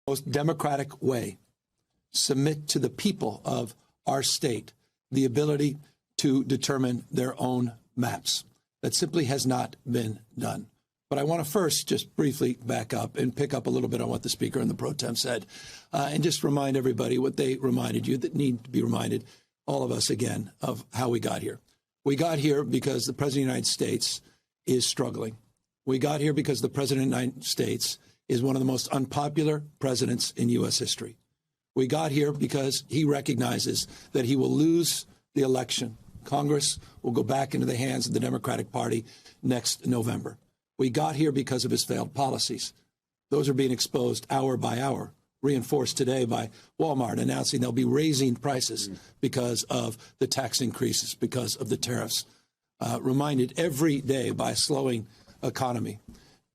most democratic way, submit to the people of our state the ability to determine their own maps. That simply has not been done. But I want to first just briefly back up and pick up a little bit on what the Speaker and the Pro Tem said, and just remind everybody what they reminded you that need to be reminded, all of us again, of how we got here. We got here because the President of the United States is struggling. We got here because the President of the United States is one of the most unpopular presidents in U.S. history. We got here because he recognizes that he will lose the election. Congress will go back into the hands of the Democratic Party next November. We got here because of his failed policies. Those are being exposed hour by hour, reinforced today by Walmart announcing they'll be raising prices because of the tax increases, because of the tariffs. Reminded every day by a slowing economy,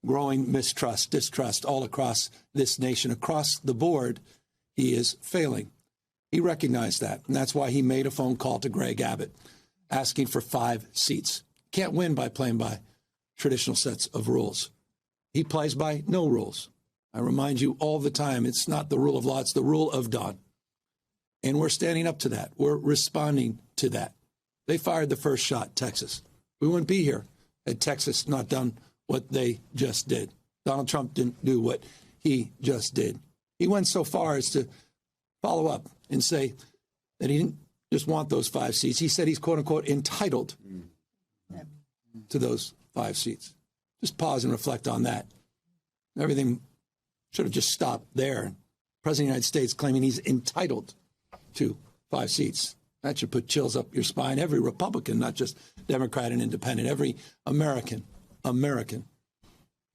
growing mistrust, distrust all across this nation. Across the board, he is failing. He recognized that, and that's why he made a phone call to Greg Abbott asking for 5 seats. Can't win by playing by traditional sets of rules. He plays by no rules. I remind you all the time, it's not the rule of law, it's the rule of dawn. And we're standing up to that. We're responding to that. They fired the first shot, Texas. We wouldn't be here had Texas not done what they just did. Donald Trump didn't do what he just did. He went so far as to follow up and say that he didn't just want those 5 seats. He said he's, quote unquote, entitled to those 5 seats. Just pause and reflect on that. Everything should have just stopped there. President of the United States claiming he's entitled to 5 seats. That should put chills up your spine. Every Republican, not just Democrat and Independent, every American.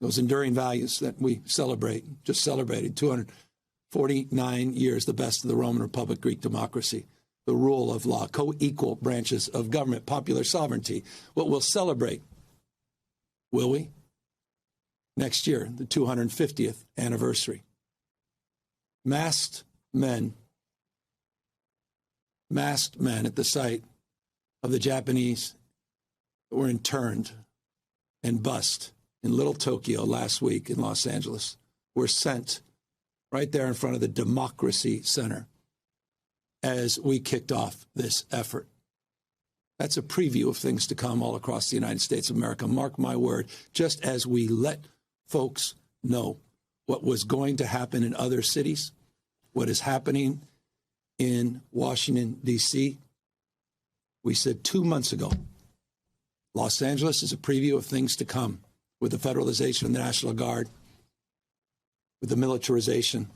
Those enduring values that we celebrate, just celebrated 249 years, the best of the Roman Republic, Greek democracy, the rule of law, co-equal branches of government, popular sovereignty. What we'll celebrate, will we? Next year, the 250th anniversary. Masked men at the site of the Japanese that were interned and bussed in Little Tokyo last week in Los Angeles were sent right there in front of the Democracy Center as we kicked off this effort. That's a preview of things to come all across the United States of America. Mark my word, just as we let folks know what was going to happen in other cities, what is happening in Washington, D.C., we said 2 months ago, Los Angeles is a preview of things to come with the federalization of the National Guard, with the militarization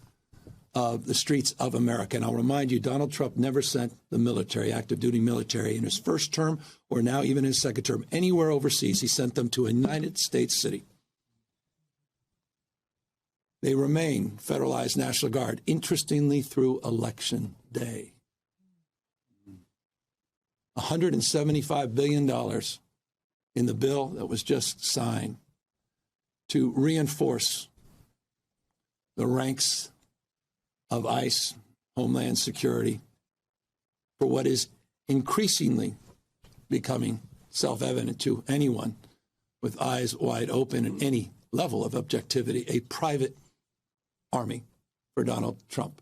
of the streets of America. And I'll remind you, Donald Trump never sent the military, active duty military, in his first term or now even his second term, anywhere overseas. He sent them to a United States city. They remain federalized National Guard, interestingly, through Election Day. $175 billion in the bill that was just signed to reinforce the ranks of ICE, Homeland Security, for what is increasingly becoming self-evident to anyone with eyes wide open and any level of objectivity, a private army for Donald Trump,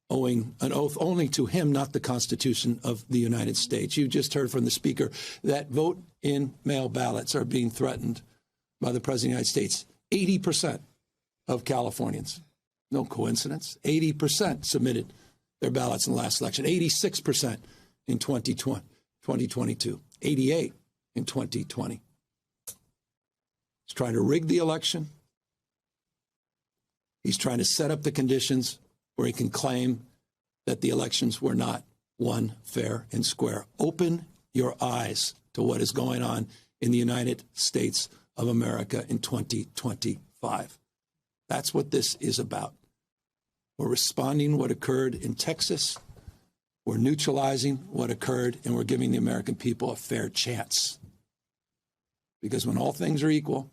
owing an oath only to him, not the Constitution of the United States. You just heard from the Speaker that vote-in-mail ballots are being threatened by the President of the United States. 80% of Californians, no coincidence, 80% submitted their ballots in the last election, 86% in 2022, 88% in 2020. He's trying to rig the election. He's trying to set up the conditions where he can claim that the elections were not won fair and square. Open your eyes to what is going on in the United States of America in 2025. That's what this is about. We're responding to what occurred in Texas. We're neutralizing what occurred, and we're giving the American people a fair chance. Because when all things are equal,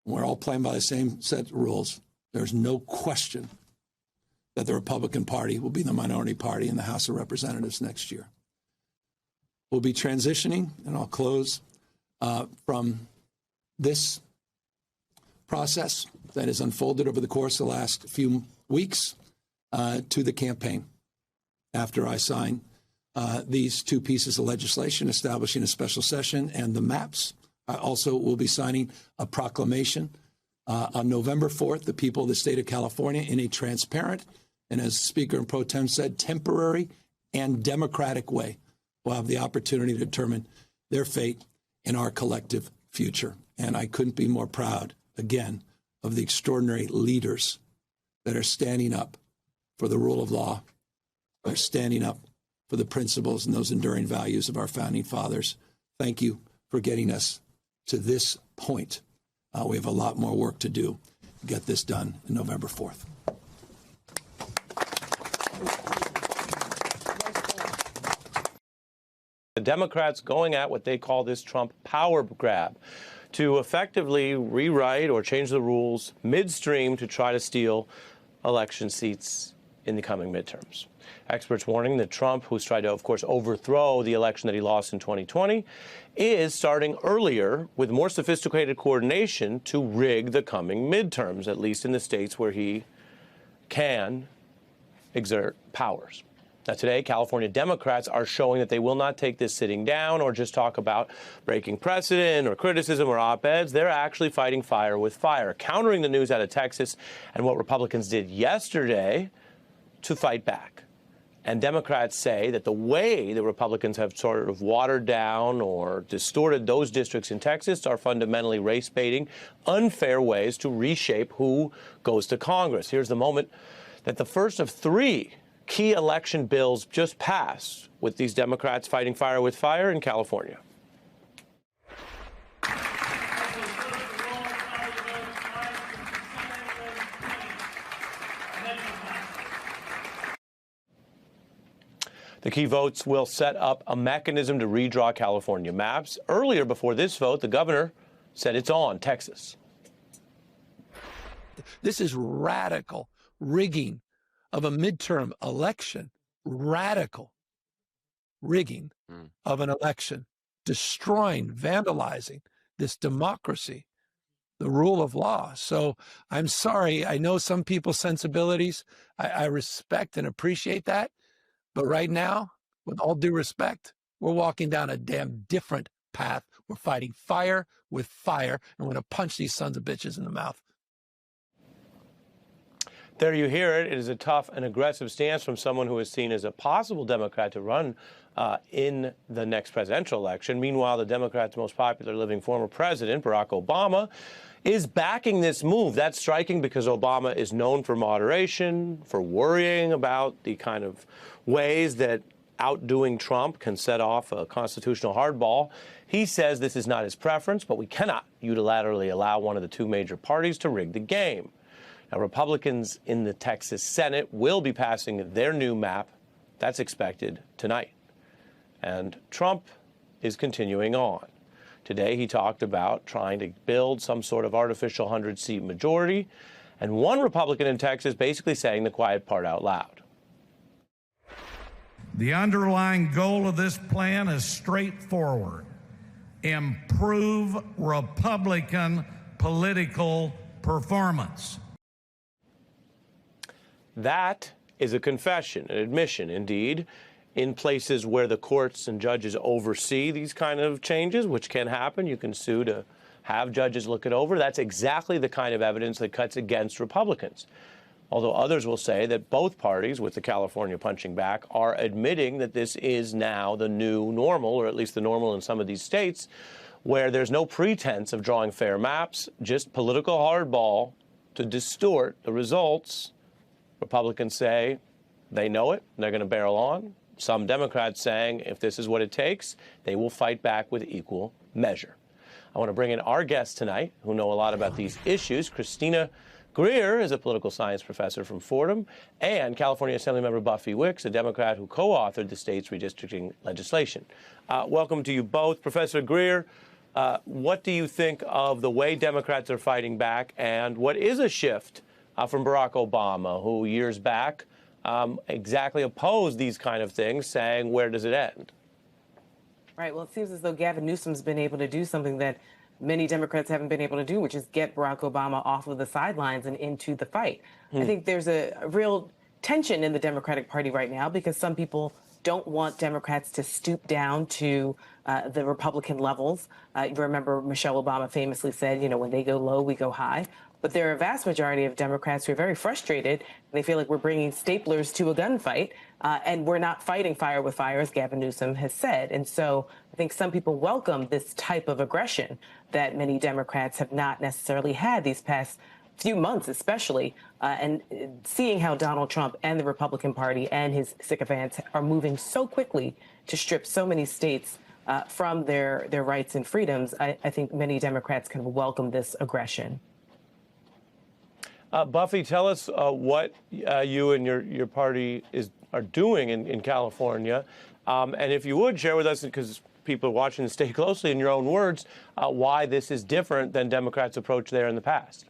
we're all playing by the same set of rules, there's no question that the Republican Party will be the minority party in the House of Representatives next year. We'll be transitioning, and I'll close, from this process that has unfolded over the course of the last few weeks to the campaign. After I sign these two pieces of legislation establishing a special session and the maps, I also will be signing a proclamation on November 4th, the people of the state of California, in a transparent and, as Speaker and Pro Tem said, temporary and democratic way, will have the opportunity to determine their fate and our collective future. And I couldn't be more proud, again, of the extraordinary leaders that are standing up for the rule of law, are standing up for the principles and those enduring values of our founding fathers. Thank you for getting us to this point. We have a lot more work to do to get this done on November 4th. The Democrats going at what they call this Trump power grab to effectively rewrite or change the rules midstream to try to steal election seats in the coming midterms. Experts warning that Trump, who's tried to, of course, overthrow the election that he lost in 2020, is starting earlier with more sophisticated coordination to rig the coming midterms, at least in the states where he can exert powers. Now, today, California Democrats are showing that they will not take this sitting down or just talk about breaking precedent or criticism or op-eds. They're actually fighting fire with fire, countering the news out of Texas and what Republicans did yesterday to fight back. And Democrats say that the way the Republicans have sort of watered down or distorted those districts in Texas are fundamentally race-baiting, unfair ways to reshape who goes to Congress. Here's the moment that the first of three key election bills just passed with these Democrats fighting fire with fire in California. The key votes will set up a mechanism to redraw California maps. Earlier, before this vote, the governor said it's on Texas. This is radical rigging of a midterm election, radical rigging of an election, destroying, vandalizing this democracy, the rule of law. So I'm sorry. I know some people's sensibilities. I respect and appreciate that. But right now, with all due respect, we're walking down a damn different path. We're fighting fire with fire, and we're going to punch these sons of bitches in the mouth. There you hear it. It is a tough and aggressive stance from someone who is seen as a possible Democrat to run in the next presidential election. Meanwhile, the Democrats' most popular living former president, Barack Obama, is backing this move. That's striking because Obama is known for moderation, for worrying about the kind of ways that outdoing Trump can set off a constitutional hardball. He says this is not his preference, but we cannot unilaterally allow one of the two major parties to rig the game. Now, Republicans in the Texas Senate will be passing their new map. That's expected tonight. And Trump is continuing on. Today, he talked about trying to build some sort of artificial 100-seat majority. And one Republican in Texas basically saying the quiet part out loud. The underlying goal of this plan is straightforward: improve Republican political performance. That is a confession, an admission, indeed, in places where the courts and judges oversee these kind of changes, which can happen. You can sue to have judges look it over. That's exactly the kind of evidence that cuts against Republicans. Although others will say that both parties, with the California punching back, are admitting that this is now the new normal, or at least the normal in some of these states, where there's no pretense of drawing fair maps, just political hardball to distort the results. Republicans say they know it, they're going to barrel on. Some Democrats saying if this is what it takes, they will fight back with equal measure. I want to bring in our guests tonight who know a lot about these issues. Christina Greer is a political science professor from Fordham, and California Assemblymember Buffy Wicks, a Democrat who co-authored the state's redistricting legislation. Welcome to you both. Professor Greer, what do you think of the way Democrats are fighting back, and what is a shift from Barack Obama, who years back exactly opposed these kind of things, saying, where does it end? Right. Well, it seems as though Gavin Newsom's been able to do something that many Democrats haven't been able to do, which is get Barack Obama off of the sidelines and into the fight. I think there's a real tension in the Democratic Party right now because some people don't want Democrats to stoop down to the Republican levels. You remember Michelle Obama famously said, you know, when they go low, we go high. But there are a vast majority of Democrats who are very frustrated. They feel like we're bringing staplers to a gunfight, and we're not fighting fire with fire, as Gavin Newsom has said. And so I think some people welcome this type of aggression that many Democrats have not necessarily had these past few months, especially, and seeing how Donald Trump and the Republican Party and his sycophants are moving so quickly to strip so many states from their rights and freedoms, I think many Democrats can welcome this aggression. Buffy, tell us what you and your party are doing in California. And if you would share with us, because people are watching this, stay closely, in your own words, why this is different than Democrats' approach there in the past.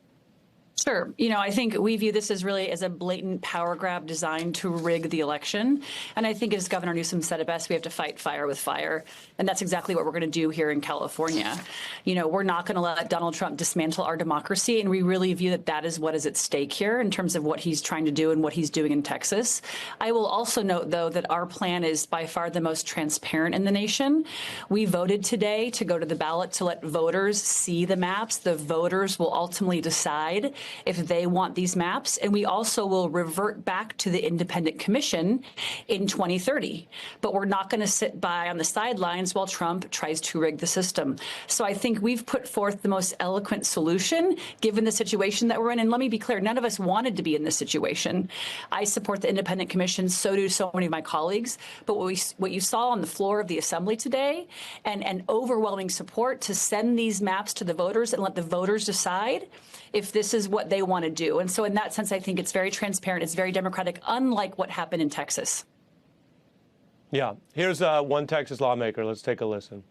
Sure. You know, I think we view this as really as a blatant power grab designed to rig the election. And I think, as Governor Newsom said it best, we have to fight fire with fire. And that's exactly what we're going to do here in California. You know, we're not going to let Donald Trump dismantle our democracy. And we really view that that is what is at stake here in terms of what he's trying to do and what he's doing in Texas. I will also note, though, that our plan is by far the most transparent in the nation. We voted today to go to the ballot to let voters see the maps. The voters will ultimately decide if they want these maps. And we also will revert back to the independent commission in 2030. But we're not going to sit by on the sidelines while Trump tries to rig the system. So I think we've put forth the most eloquent solution given the situation that we're in. And let me be clear, none of us wanted to be in this situation. I support the independent commission. So do so many of my colleagues. But what you saw on the floor of the assembly today and overwhelming support to send these maps to the voters and let the voters decide if this is what they want to do. And so in that sense, I think it's very transparent. It's very democratic, unlike what happened in Texas. Yeah. Here's one Texas lawmaker. Let's take a listen.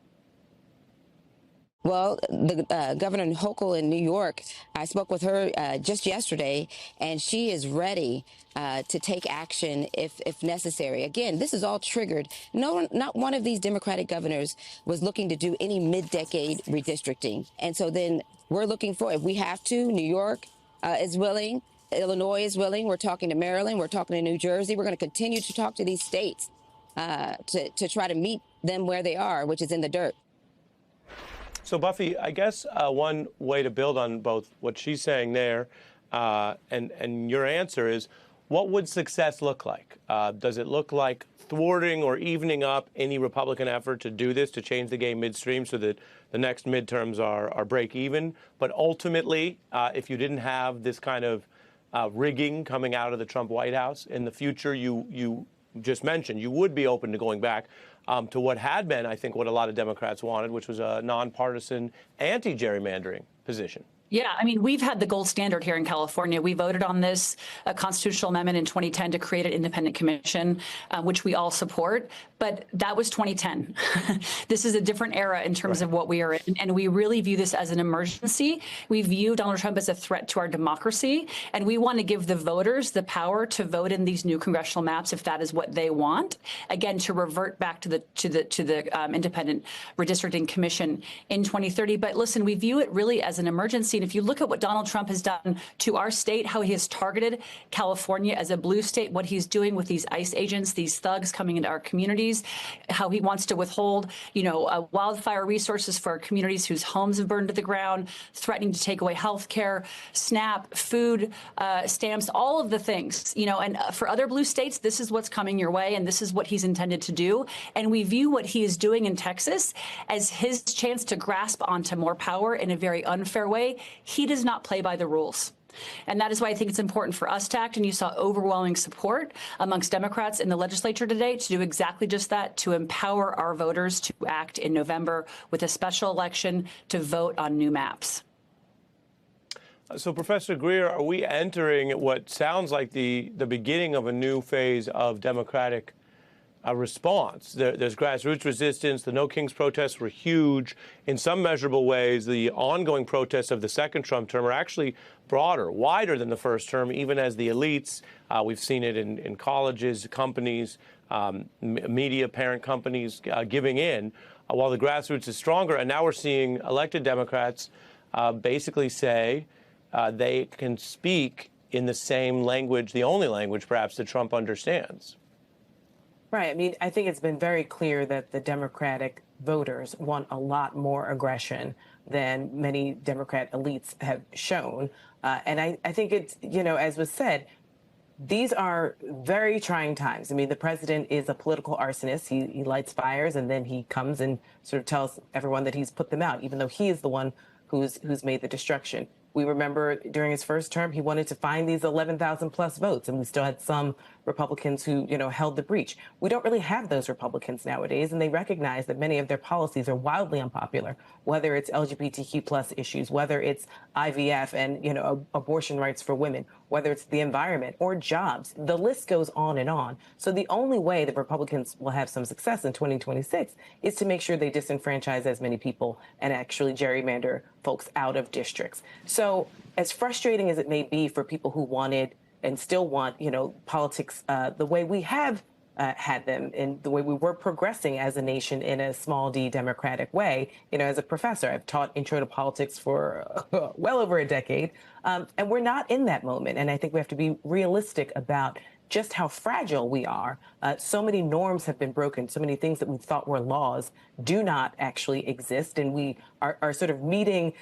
Well, the Governor Hochul in New York, I spoke with her just yesterday, and she is ready to take action if necessary. Again, this is all triggered. Not one of these Democratic governors was looking to do any mid-decade redistricting. And so then we're looking for, if we have to, New York is willing, Illinois is willing. We're talking to Maryland. We're talking to New Jersey. We're going to continue to talk to these states to try to meet them where they are, which is in the dirt. So, Buffy, I guess one way to build on both what she's saying there and your answer is, what would success look like? Does it look like thwarting or evening up any Republican effort to do this, to change the game midstream so that the next midterms are break even? But ultimately, if you didn't have this kind of rigging coming out of the Trump White House in the future, you just mentioned, you would be open to going back to what had been, I think, what a lot of Democrats wanted, which was a nonpartisan anti-gerrymandering position. Yeah, I mean, we've had the gold standard here in California. We voted on this constitutional amendment in 2010 to create an independent commission, which we all support. But that was 2010. This is a different era in terms of what we are in. And we really view this as an emergency. We view Donald Trump as a threat to our democracy. And we want to give the voters the power to vote in these new congressional maps if that is what they want. Again, to revert back to the independent redistricting commission in 2030. But listen, we view it really as an emergency. And if you look at what Donald Trump has done to our state, how he has targeted California as a blue state, what he's doing with these ICE agents, these thugs coming into our communities, how he wants to withhold, wildfire resources for our communities whose homes have burned to the ground, threatening to take away health care, SNAP, food stamps, all of the things, and for other blue states, this is what's coming your way. And this is what he's intended to do. And we view what he is doing in Texas as his chance to grasp onto more power in a very unfair way. He does not play by the rules. And that is why I think it's important for us to act. And you saw overwhelming support amongst Democrats in the legislature today to do exactly just that, to empower our voters to act in November with a special election to vote on new maps. So, Professor Greer, are we entering what sounds like the beginning of a new phase of Democratic response? There's grassroots resistance. The No Kings protests were huge. In some measurable ways, the ongoing protests of the second Trump term are actually broader, wider than the first term, even as the elites, we've seen it in colleges, companies, media, parent companies giving in. while the grassroots is stronger. And now we're seeing elected Democrats basically say they can speak in the same language, the only language perhaps that Trump understands. Right. I mean, I think it's been very clear that the Democratic voters want a lot more aggression than many Democrat elites have shown. And I think it's, as was said, these are very trying times. I mean, the president is a political arsonist. He lights fires and then he comes and sort of tells everyone that he's put them out, even though he is the one who's made the destruction. We remember during his first term, he wanted to find these 11,000 plus votes, and we still had some Republicans who, held the breach. We don't really have those Republicans nowadays, and they recognize that many of their policies are wildly unpopular, whether it's LGBTQ plus issues, whether it's IVF and, abortion rights for women, whether it's the environment or jobs. The list goes on and on. So the only way that Republicans will have some success in 2026 is to make sure they disenfranchise as many people and actually gerrymander folks out of districts. So as frustrating as it may be for people who wanted and still want, politics the way we have had them and the way we were progressing as a nation in a small d democratic way. As a professor, I've taught intro to politics for well over a decade, and we're not in that moment. And I think we have to be realistic about just how fragile we are. So many norms have been broken. So many things that we thought were laws do not actually exist. And we are sort of meeting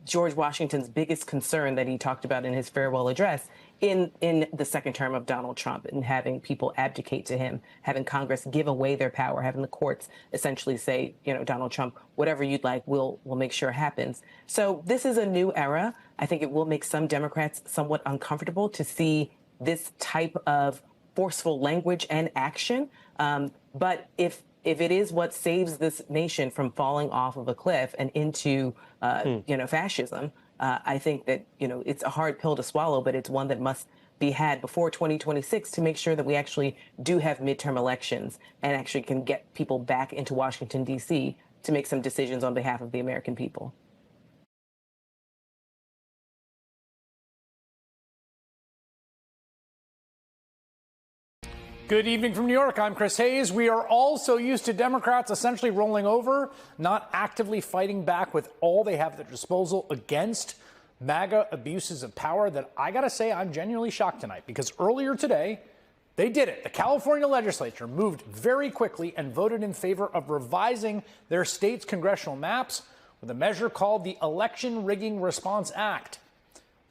George Washington's biggest concern that he talked about in his farewell address in the second term of Donald Trump, and having people abdicate to him, having Congress give away their power, having the courts essentially say, Donald Trump, whatever you'd like, we'll make sure happens. So this is a new era. I think it will make some Democrats somewhat uncomfortable to see this type of forceful language and action. But if it is what saves this nation from falling off of a cliff and into, fascism, I think that, it's a hard pill to swallow, but it's one that must be had before 2026 to make sure that we actually do have midterm elections and actually can get people back into Washington, D.C. to make some decisions on behalf of the American people. Good evening from New York. I'm Chris Hayes. We are all so used to Democrats essentially rolling over, not actively fighting back with all they have at their disposal against MAGA abuses of power, that I got to say I'm genuinely shocked tonight, because earlier today, they did it. The California legislature moved very quickly and voted in favor of revising their state's congressional maps with a measure called the Election Rigging Response Act.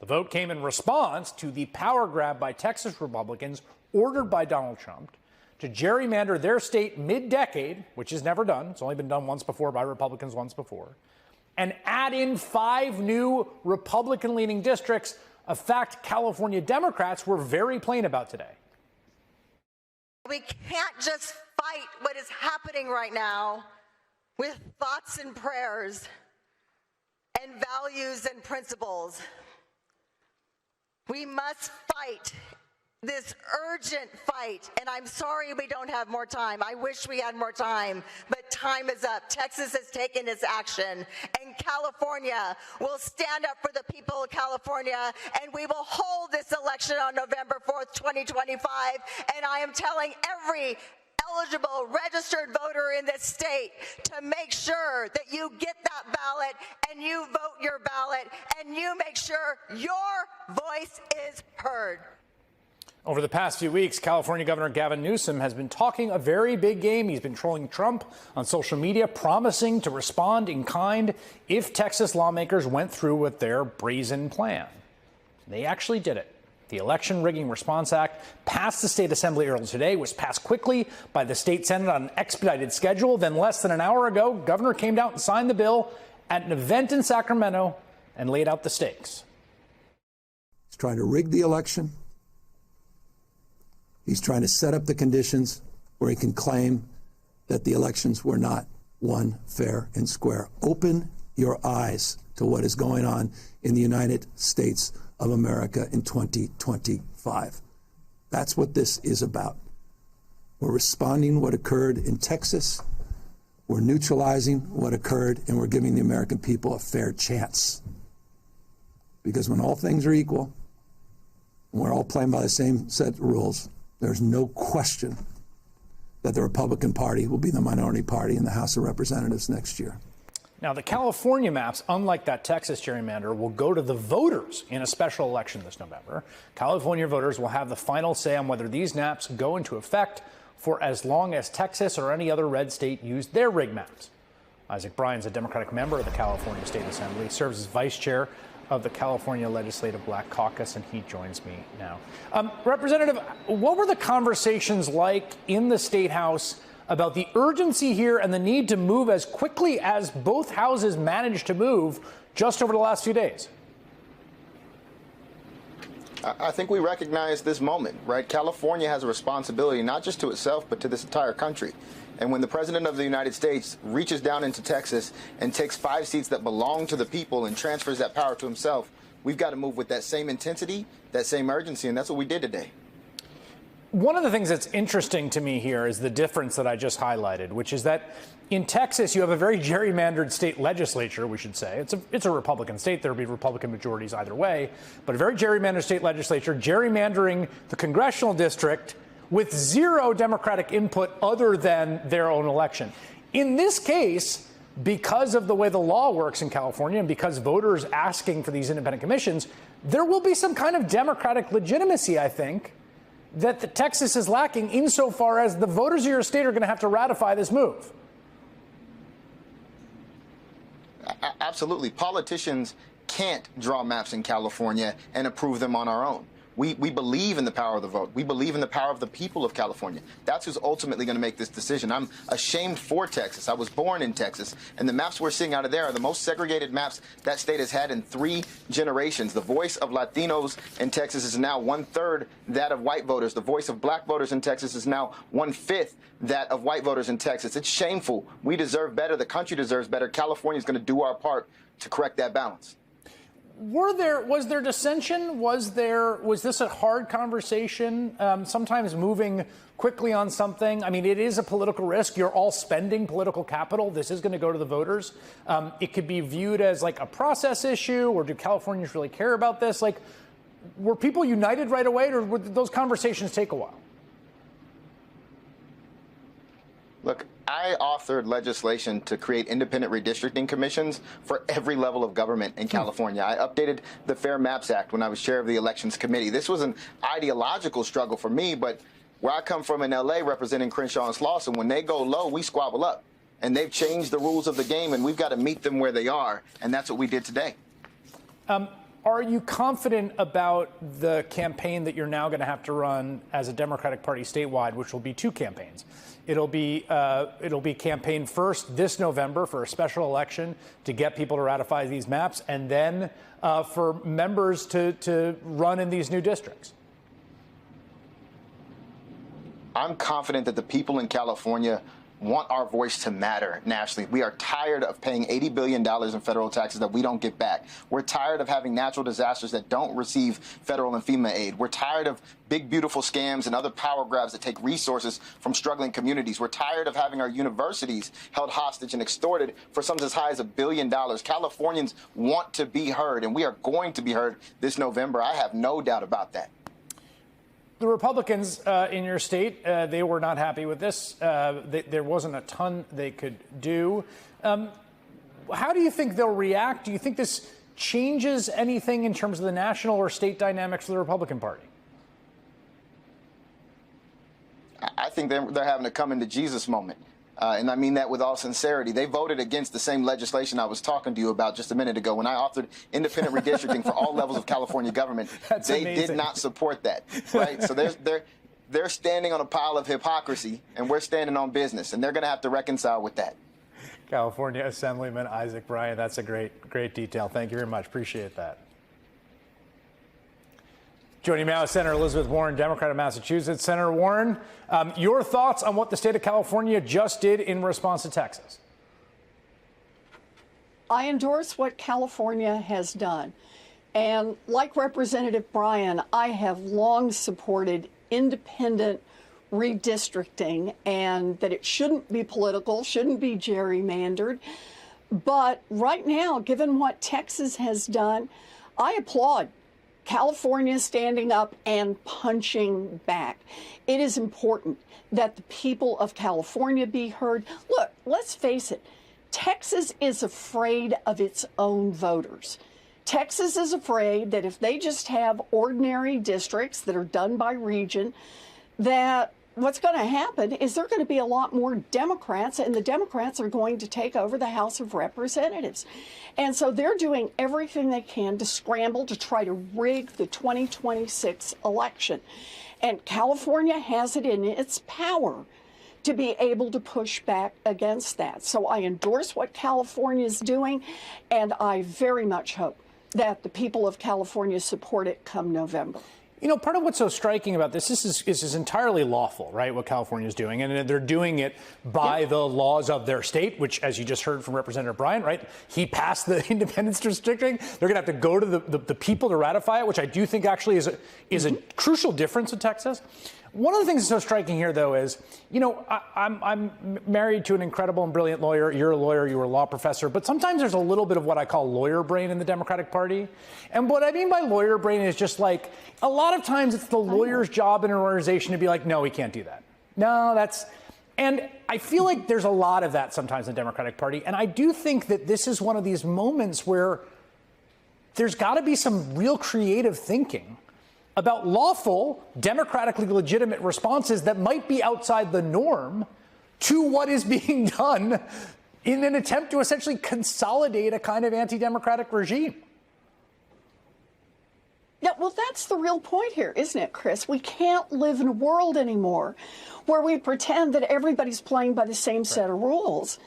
The vote came in response to the power grab by Texas Republicans ordered by Donald Trump to gerrymander their state mid-decade, which is never done. It's only been done once before by Republicans once before, and add in 5 new Republican-leaning districts, a fact California Democrats were very plain about today. We can't just fight what is happening right now with thoughts and prayers and values and principles. We must fight this urgent fight, and I'm sorry we don't have more time. I wish we had more time, but time is up. Texas has taken its action, and California will stand up for the people of California, and we will hold this election on November 4th, 2025, and I am telling every eligible registered voter in this state to make sure that you get that ballot and you vote your ballot and you make sure your voice is heard. Over the past few weeks, California Governor Gavin Newsom has been talking a very big game. He's been trolling Trump on social media, promising to respond in kind if Texas lawmakers went through with their brazen plan. They actually did it. The Election Rigging Response Act passed the state assembly earlier today, was passed quickly by the state Senate on an expedited schedule. Then less than an hour ago, Governor came out and signed the bill at an event in Sacramento and laid out the stakes. He's trying to rig the election. He's trying to set up the conditions where he can claim that the elections were not won fair and square. Open your eyes to what is going on in the United States of America in 2025. That's what this is about. We're responding what occurred in Texas. We're neutralizing what occurred, and we're giving the American people a fair chance. Because when all things are equal, and we're all playing by the same set of rules, there's no question that the Republican Party will be the minority party in the House of Representatives next year. Now, the California maps, unlike that Texas gerrymander, will go to the voters in a special election this November. California voters will have the final say on whether these maps go into effect for as long as Texas or any other red state used their rig maps. Isaac Bryan is a Democratic member of the California State Assembly. He serves as vice chair of the California Legislative Black Caucus, and he joins me now. Representative, what were the conversations like in the State House about the urgency here and the need to move as quickly as both houses managed to move just over the last few days? I think we recognize this moment, right? California has a responsibility not just to itself, but to this entire country. And when the president of the United States reaches down into Texas and takes 5 seats that belong to the people and transfers that power to himself, we've got to move with that same intensity, that same urgency, and that's what we did today. One of the things that's interesting to me here is the difference that I just highlighted, which is that in Texas, you have a very gerrymandered state legislature, we should say. It's a Republican state. There will be Republican majorities either way, but a very gerrymandered state legislature, gerrymandering the congressional district with zero Democratic input other than their own election. In this case, because of the way the law works in California and because voters asking for these independent commissions, there will be some kind of Democratic legitimacy, I think, that the Texas is lacking insofar as the voters of your state are going to have to ratify this move. Absolutely. Politicians can't draw maps in California and approve them on our own. We believe in the power of the vote. We believe in the power of the people of California. That's who's ultimately going to make this decision. I'm ashamed for Texas. I was born in Texas, and the maps we're seeing out of there are the most segregated maps that state has had in 3 generations. The voice of Latinos in Texas is now 1/3 that of white voters. The voice of black voters in Texas is now 1/5 that of white voters in Texas. It's shameful. We deserve better. The country deserves better. California is going to do our part to correct that balance. Was there dissension? Was this a hard conversation? Sometimes moving quickly on something. I mean, it is a political risk. You're all spending political capital. This is going to go to the voters. It could be viewed as like a process issue, or do Californians really care about this? Like, were people united right away, or would those conversations take a while? Look, I authored legislation to create independent redistricting commissions for every level of government in California. I updated the Fair Maps Act when I was chair of the Elections Committee. This was an ideological struggle for me, but where I come from in L.A. representing Crenshaw and Slauson, when they go low, we squabble up. And they've changed the rules of the game, and we've got to meet them where they are, and that's what we did today. Are you confident about the campaign that you're now going to have to run as a Democratic Party statewide, which will be 2 campaigns? It'll be campaign first this November for a special election to get people to ratify these maps, and then for members to run in these new districts. I'm confident that the people in California want our voice to matter nationally. We are tired of paying $80 billion in federal taxes that we don't get back. We're tired of having natural disasters that don't receive federal and FEMA aid. We're tired of big, beautiful scams and other power grabs that take resources from struggling communities. We're tired of having our universities held hostage and extorted for something as high as $1 billion. Californians want to be heard, and we are going to be heard this November. I have no doubt about that. The Republicans in your state, they were not happy with this. There wasn't a ton they could do. How do you think they'll react? Do you think this changes anything in terms of the national or state dynamics for the Republican Party? I think they're having a come into Jesus moment. And I mean that with all sincerity. They voted against the same legislation I was talking to you about just a minute ago when I authored independent redistricting for all levels of California government. They did not support that, right? So they're standing on a pile of hypocrisy, and we're standing on business, and they're going to have to reconcile with that. California Assemblyman Isaac Bryan, that's a great detail. Thank you very much. Appreciate that. Joining me now is Senator Elizabeth Warren, Democrat of Massachusetts. Senator Warren, your thoughts on what the state of California just did in response to Texas? I endorse what California has done. And like Representative Bryan, I have long supported independent redistricting and that it shouldn't be political, shouldn't be gerrymandered. But right now, given what Texas has done, I applaud California is standing up and punching back. It is important that the people of California be heard. Look, let's face it, Texas is afraid of its own voters. Texas is afraid that if they just have ordinary districts that are done by region, that what's going to happen is there are going to be a lot more Democrats, and the Democrats are going to take over the House of Representatives. And so they're doing everything they can to scramble to try to rig the 2026 election. And California has it in its power to be able to push back against that. So I endorse what California is doing, and I very much hope that the people of California support it come November. You know, part of what's so striking about this is entirely lawful, right, what California is doing. And they're doing it by the laws of their state, which, as you just heard from Representative Bryan, right, he passed the independence restricting. They're going to have to go to the people to ratify it, which I do think actually is a crucial difference in Texas. One of the things that's so striking here, though, is, you know, I'm married to an incredible and brilliant lawyer. You're a lawyer. You were a law professor. But sometimes there's a little bit of what I call lawyer brain in the Democratic Party. And what I mean by lawyer brain is just like a lot of times it's the lawyer's job in an organization to be like, no, we can't do that. No, that's. And I feel like there's a lot of that sometimes in the Democratic Party. And I do think that this is one of these moments where there's got to be some real creative thinking about lawful, democratically legitimate responses that might be outside the norm to what is being done in an attempt to essentially consolidate a kind of anti-democratic regime. Yeah, well, that's the real point here, isn't it, Chris? We can't live in a world anymore where we pretend that everybody's playing by the same set of rules,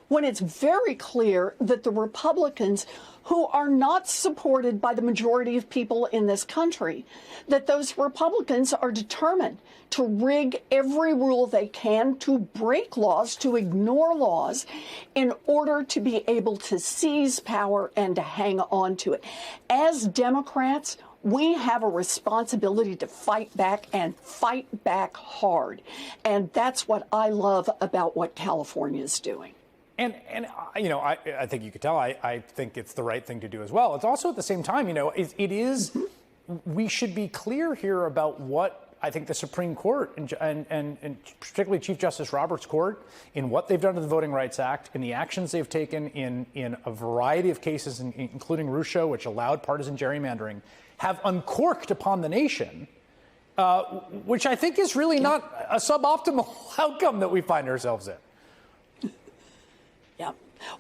when it's very clear that the Republicans, who are not supported by the majority of people in this country, that those Republicans are determined to rig every rule they can, to break laws, to ignore laws, in order to be able to seize power and to hang on to it. As Democrats, we have a responsibility to fight back and fight back hard. And that's what I love about what California is doing. And you know, I think you could tell I think it's the right thing to do as well. It's also at the same time, you know, it is, we should be clear here about what I think the Supreme Court and particularly Chief Justice Roberts' court, in what they've done to the Voting Rights Act, in the actions they've taken in a variety of cases, including Rucho, which allowed partisan gerrymandering, have uncorked upon the nation, which I think is really not a suboptimal outcome that we find ourselves in. Yeah.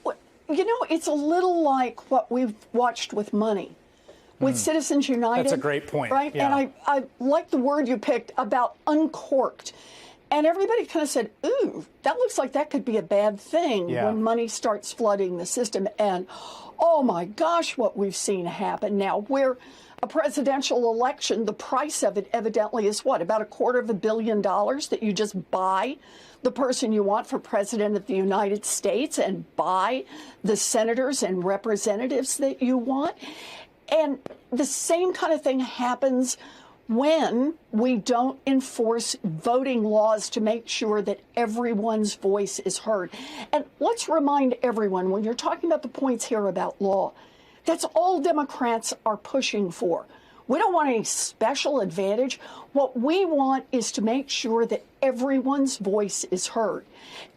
Well, you know, it's a little like what we've watched with money, with Citizens United. That's a great point. Right? Yeah. And I like the word you picked about uncorked. And everybody kind of said, ooh, that looks like that could be a bad thing when money starts flooding the system. And, oh, my gosh, what we've seen happen now, where a presidential election, the price of it evidently is what, about $250 million that you just buy the person you want for president of the United States and buy the senators and representatives that you want. And the same kind of thing happens when we don't enforce voting laws to make sure that everyone's voice is heard. And let's remind everyone, when you're talking about the points here about law, that's all Democrats are pushing for. We don't want any special advantage. What we want is to make sure that everyone's voice is heard.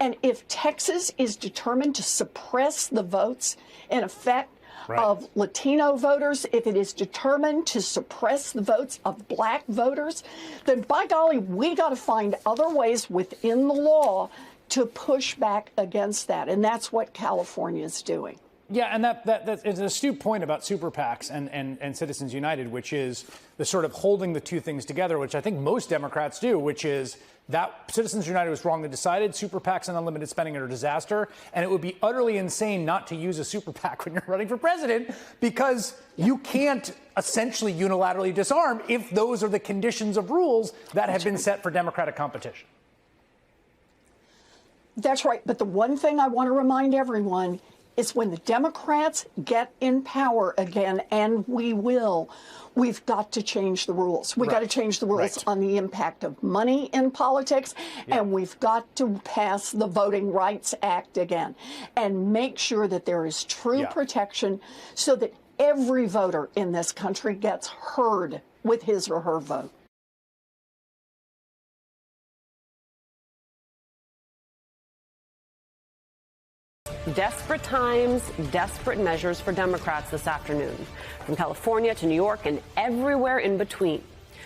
And if Texas is determined to suppress the votes, in effect, of Latino voters, if it is determined to suppress the votes of black voters, then by golly, we got to find other ways within the law to push back against that. And that's what California is doing. Yeah, and that is an astute point about super PACs and Citizens United, which is the sort of holding the two things together, which I think most Democrats do, which is that Citizens United was wrongly decided. Super PACs and unlimited spending are a disaster. And it would be utterly insane not to use a super PAC when you're running for president, because you can't essentially unilaterally disarm if those are the conditions of rules that have been set for Democratic competition. That's right. But the one thing I want to remind everyone is when the Democrats get in power again, and we will, we've got to change the rules. We've got to change the rules on the impact of money in politics, and we've got to pass the Voting Rights Act again and make sure that there is true protection so that every voter in this country gets heard with his or her vote. Desperate times, desperate measures for Democrats this afternoon, from California to New York and everywhere in between.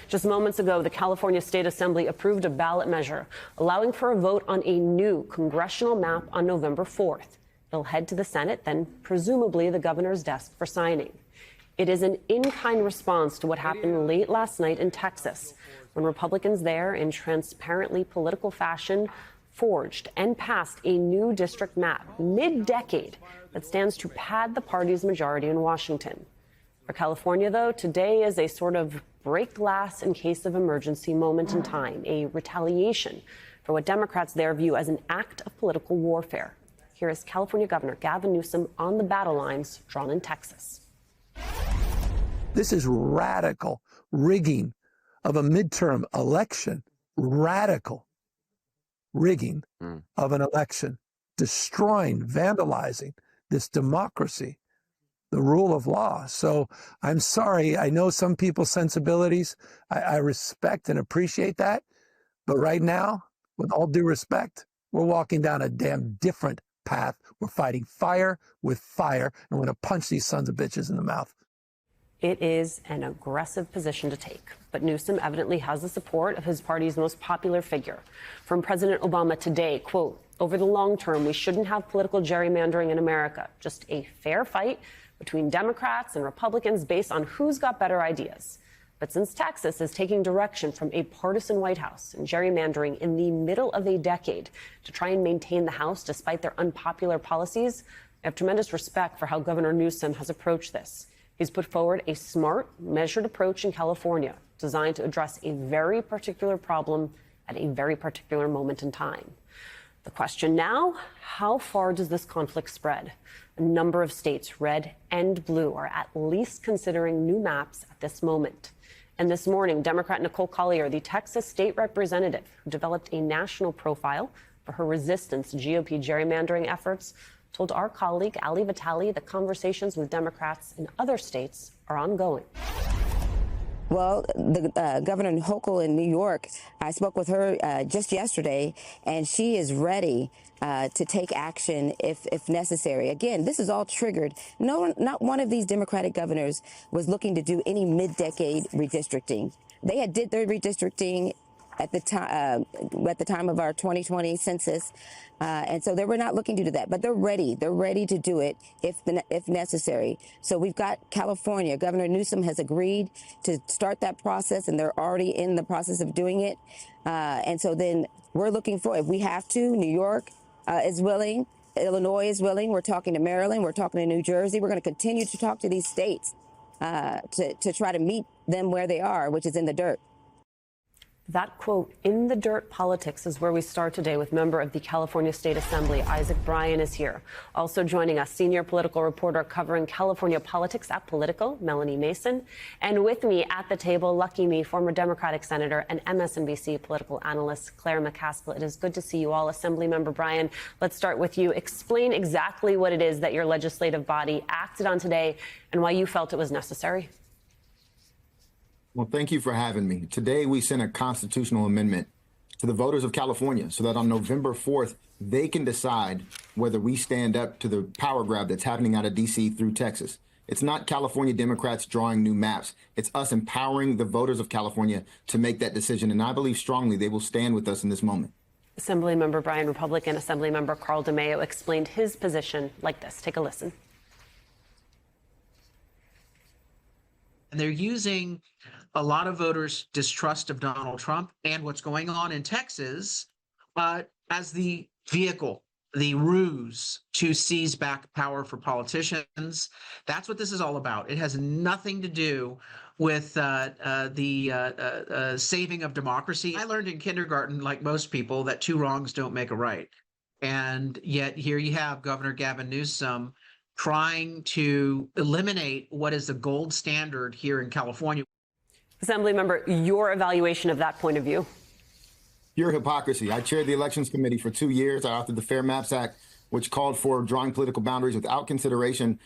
Just moments ago, the California State Assembly approved a ballot measure allowing for a vote on a new congressional map on November 4th. It'll head to the Senate, then presumably the governor's desk for signing. It is an in-kind response to what happened late last night in Texas, when Republicans there, in transparently political fashion, forged and passed a new district map mid-decade that stands to pad the party's majority in Washington. For California, though, today is a sort of break glass in case of emergency moment in time, a retaliation for what Democrats there view as an act of political warfare. Here is California Governor Gavin Newsom on the battle lines drawn in Texas. This is radical rigging of a midterm election, radical rigging of an election, destroying, vandalizing this democracy, the rule of law. So I'm sorry. I know some people's sensibilities. I respect and appreciate that. But right now, with all due respect, we're walking down a damn different path. We're fighting fire with fire, and we're going to punch these sons of bitches in the mouth. It is an aggressive position to take, but Newsom evidently has the support of his party's most popular figure. From President Obama today, quote, "Over the long term, we shouldn't have political gerrymandering in America, just a fair fight between Democrats and Republicans based on who's got better ideas." But since Texas is taking direction from a partisan White House and gerrymandering in the middle of a decade to try and maintain the House despite their unpopular policies, I have tremendous respect for how Governor Newsom has approached this. He's put forward a smart, measured approach in California designed to address a very particular problem at a very particular moment in time. The question now, how far does this conflict spread? A number of states, red and blue, are at least considering new maps at this moment. And this morning, Democrat Nicole Collier, the Texas state representative who developed a national profile for her resistance to GOP gerrymandering efforts, told our colleague Ali Vitale that conversations with Democrats in other states are ongoing. Well, the Governor Hochul in New York, I spoke with her just yesterday, and she is ready to take action if necessary. Again, this is all triggered. Not one of these Democratic governors was looking to do any mid-decade redistricting. They had did their redistricting at the time of our 2020 census, and so they were not looking to do that. But they're ready. They're ready to do it if necessary. So we've got California. Governor Newsom has agreed to start that process, and they're already in the process of doing it. And so then we're looking for, if we have to, New York is willing, Illinois is willing. We're talking to Maryland. We're talking to New Jersey. We're going to continue to talk to these states to try to meet them where they are, which is in the dirt. That quote, "in the dirt politics," is where we start today with member of the California State Assembly, Isaac Bryan, is here. Also joining us, senior political reporter covering California politics at Politico, Melanie Mason. And with me at the table, lucky me, former Democratic Senator and MSNBC political analyst Claire McCaskill. It is good to see you all. Assemblymember Bryan, let's start with you. Explain exactly what it is that your legislative body acted on today and why you felt it was necessary. Well, thank you for having me. Today, we sent a constitutional amendment to the voters of California so that on November 4th, they can decide whether we stand up to the power grab that's happening out of D.C. through Texas. It's not California Democrats drawing new maps. It's us empowering the voters of California to make that decision. And I believe strongly they will stand with us in this moment. Assemblymember Bryan, Republican Assemblymember Carl DeMaio explained his position like this. Take a listen. And they're using a lot of voters' distrust of Donald Trump and what's going on in Texas as the vehicle, the ruse to seize back power for politicians. That's what this is all about. It has nothing to do with the saving of democracy. I learned in kindergarten, like most people, that two wrongs don't make a right. And yet here you have Governor Gavin Newsom trying to eliminate what is the gold standard here in California. Assemblymember, your evaluation of that point of view? Pure hypocrisy. I chaired the Elections Committee for 2 years. I authored the Fair Maps Act, which called for drawing political boundaries without consideration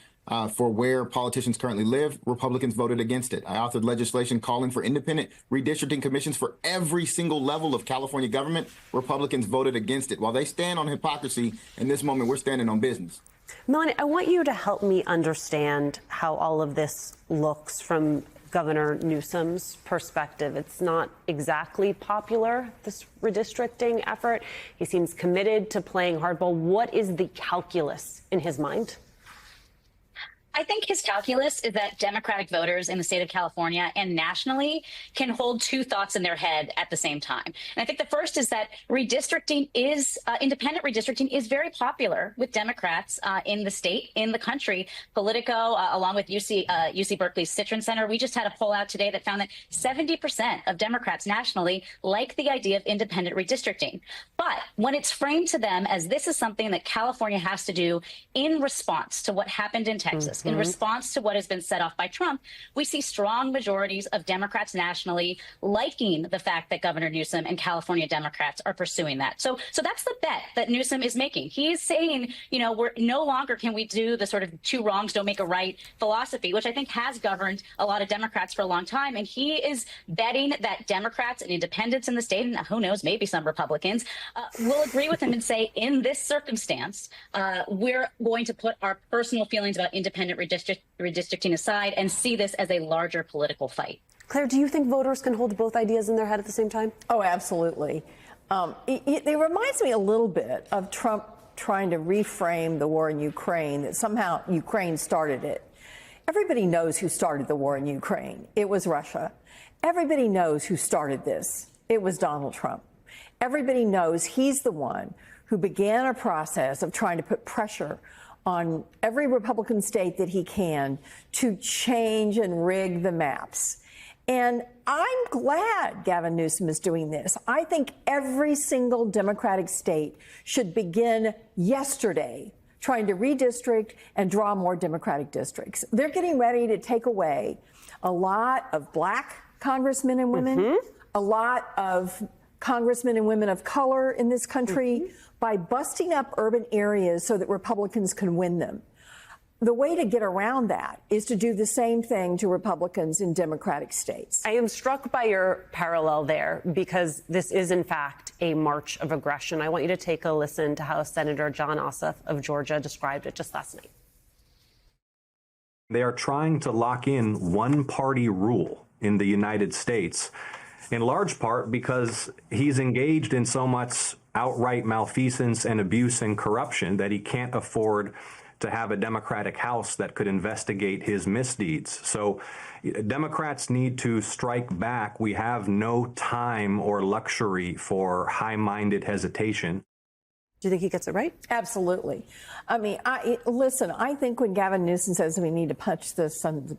for where politicians currently live. Republicans voted against it. I authored legislation calling for independent redistricting commissions for every single level of California government. Republicans voted against it. While they stand on hypocrisy, in this moment, we're standing on business. Melanie, I want you to help me understand how all of this looks from Governor Newsom's perspective. It's not exactly popular, this redistricting effort. He seems committed to playing hardball. What is the calculus in his mind? I think his calculus is that Democratic voters in the state of California and nationally can hold two thoughts in their head at the same time. And I think the first is that redistricting is, independent redistricting is very popular with Democrats in the state, in the country. Politico, along with UC Berkeley's Citron Center, we just had a poll out today that found that 70% of Democrats nationally like the idea of independent redistricting. But when it's framed to them as this is something that California has to do in response to what happened in Texas, in response to what has been set off by Trump, we see strong majorities of Democrats nationally liking the fact that Governor Newsom and California Democrats are pursuing that. So that's the bet that Newsom is making. He's saying, you know, we're no longer can we do the sort of two wrongs don't make a right philosophy, which I think has governed a lot of Democrats for a long time. And he is betting that Democrats and independents in the state, and who knows, maybe some Republicans, will agree with him and say, in this circumstance, we're going to put our personal feelings about independent redistricting aside and see this as a larger political fight. Claire, do you think voters can hold both ideas in their head at the same time? Oh, absolutely. It reminds me a little bit of Trump trying to reframe the war in Ukraine, that somehow Ukraine started it. Everybody knows who started the war in Ukraine. It was Russia. Everybody knows who started this. It was Donald Trump. Everybody knows he's the one who began a process of trying to put pressure on every Republican state that he can to change and rig the maps. And I'm glad Gavin Newsom is doing this. I think every single Democratic state should begin yesterday trying to redistrict and draw more Democratic districts. They're getting ready to take away a lot of black congressmen and women, a lot of congressmen and women of color in this country by busting up urban areas so that Republicans can win them. The way to get around that is to do the same thing to Republicans in Democratic states. I am struck by your parallel there because this is, in fact, a march of aggression. I want you to take a listen to how Senator Jon Ossoff of Georgia described it just last night. They are trying to lock in one-party rule in the United States, in large part because he's engaged in so much outright malfeasance and abuse and corruption that he can't afford to have a Democratic House that could investigate his misdeeds. So Democrats need to strike back. We have no time or luxury for high-minded hesitation. Do you think he gets it right? Absolutely. I mean, listen, I think when Gavin Newsom says we need to punch the son,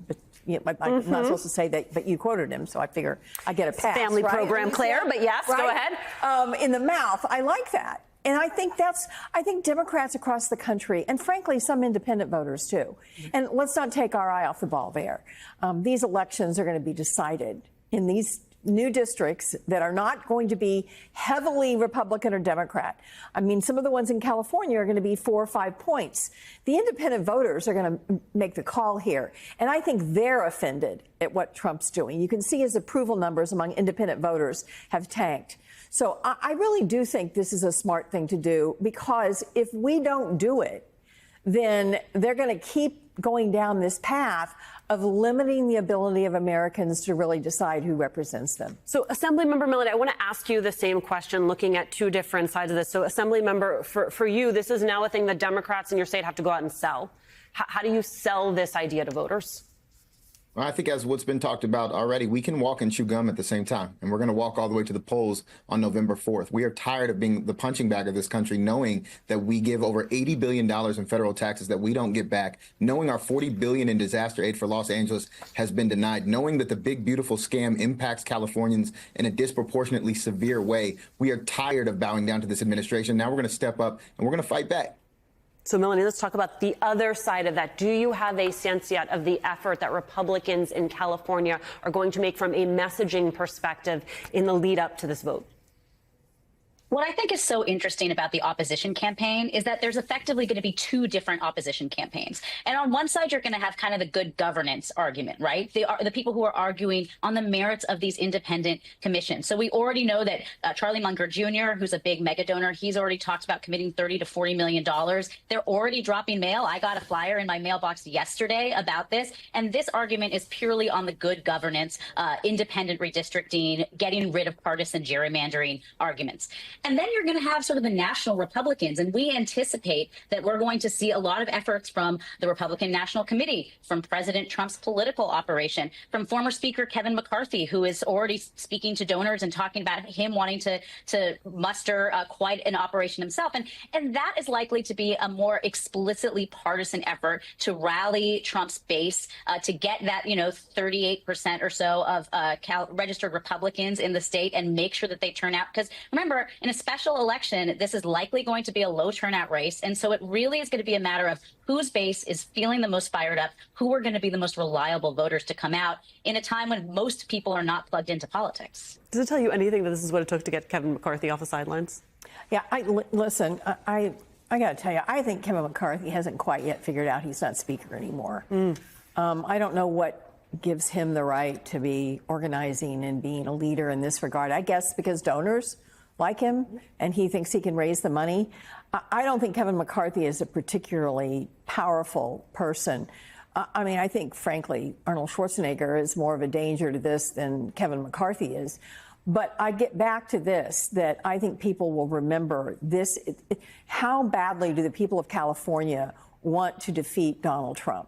I'm not supposed to say that, but you quoted him, so I figure I get a pass. Family right? program, Claire, but yes, right? Go ahead. In the mouth, I like that. And I think Democrats across the country, and frankly, some independent voters too. And let's not take our eye off the ball there. These elections are going to be decided in these new districts that are not going to be heavily Republican or Democrat. I mean, some of the ones in California are going to be 4 or 5 points. The independent voters are going to make the call here. And I think they're offended at what Trump's doing. You can see his approval numbers among independent voters have tanked. So I really do think this is a smart thing to do, because if we don't do it, then they're going to keep going down this path of limiting the ability of Americans to really decide who represents them. So, Assemblymember Millett, I want to ask you the same question, looking at two different sides of this. So, Assemblymember, for you, this is now a thing that Democrats in your state have to go out and sell. How do you sell this idea to voters? Well, I think as what's been talked about already, we can walk and chew gum at the same time. And we're going to walk all the way to the polls on November 4th. We are tired of being the punching bag of this country, knowing that we give over $80 billion in federal taxes that we don't get back, knowing our $40 billion in disaster aid for Los Angeles has been denied, knowing that the big, beautiful scam impacts Californians in a disproportionately severe way. We are tired of bowing down to this administration. Now we're going to step up and we're going to fight back. So, Melanie, let's talk about the other side of that. Do you have a sense yet of the effort that Republicans in California are going to make from a messaging perspective in the lead up to this vote? What I think is so interesting about the opposition campaign is that there's effectively going to be two different opposition campaigns. And on one side, you're going to have kind of the good governance argument, right? The people who are arguing on the merits of these independent commissions. So we already know that Charlie Munger Jr., who's a big mega donor, he's already talked about committing $30 to $40 million. They're already dropping mail. I got a flyer in my mailbox yesterday about this. And this argument is purely on the good governance, independent redistricting, getting rid of partisan gerrymandering arguments. And then you're going to have sort of the national Republicans. And we anticipate that we're going to see a lot of efforts from the Republican National Committee, from President Trump's political operation, from former Speaker Kevin McCarthy, who is already speaking to donors and talking about him wanting to muster quite an operation himself. And that is likely to be a more explicitly partisan effort to rally Trump's base, to get that, 38% or so of registered Republicans in the state and make sure that they turn out. Because remember, in a special election, this is likely going to be a low turnout race. And so it really is going to be a matter of whose base is feeling the most fired up, who are going to be the most reliable voters to come out in a time when most people are not plugged into politics. Does it tell you anything that this is what it took to get Kevin McCarthy off the sidelines? Yeah, listen, I got to tell you, I think Kevin McCarthy hasn't quite yet figured out he's not speaker anymore. I don't know what gives him the right to be organizing and being a leader in this regard. I guess because donors like him and he thinks he can raise the money. I don't think Kevin McCarthy is a particularly powerful person. I think, frankly, Arnold Schwarzenegger is more of a danger to this than Kevin McCarthy is. But I get back to this, that I think people will remember this. How badly do the people of California want to defeat Donald Trump?